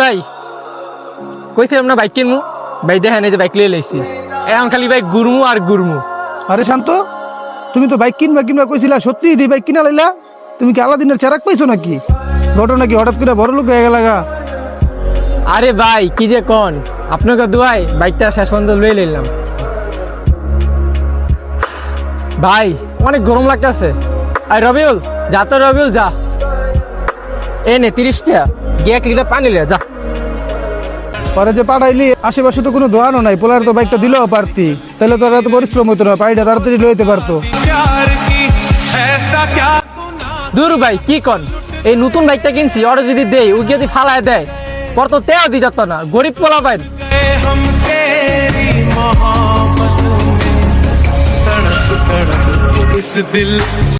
ভাই কইছিলাম না বাইক কিনবো, ভাই দেখেন এই যে বাইক লিয়ে লাইছি, এখন খালি ভাই গুরমু আর গুরমু। আরে শান্ত, তুমি তো বাইক কিনবা কিনবা কইছিলা, সত্যি এই বাইক কিনা লাইলা? তুমি কি আলাদিনের চেরাক পাইছো নাকি? ঘটনা কি হঠাৎ করে বড় লোক হয়ে গেলা? আরে ভাই কি যে কন, আপনাকে দোয়াই বাইকটা শেষ পর্যন্ত লয়ে নিলাম। ভাই অনেক গরম লাগতেছে। আর রবিউল যা, তো রবিউল যা, এ নে 30 টাকা, গিয়ে 1 লিটার পানি লে যা। পরে যে পাঠাইলি, আশেপাশে তো কোনো দোকানও নাই, পোলার তো বাইকটা দিলেও পারতি, তাহলে তো আর এত পরিশ্রম হতো না, পাইটা তাড়াতাড়ি লইতে পারতো। দূর ভাই কি কন, এই নতুন বাইকটা কিনছি, ওরা যদি দেয় ও যদি ফালায় দেয় পর তো তেও দি যেত না, গরিব পোলা পাই।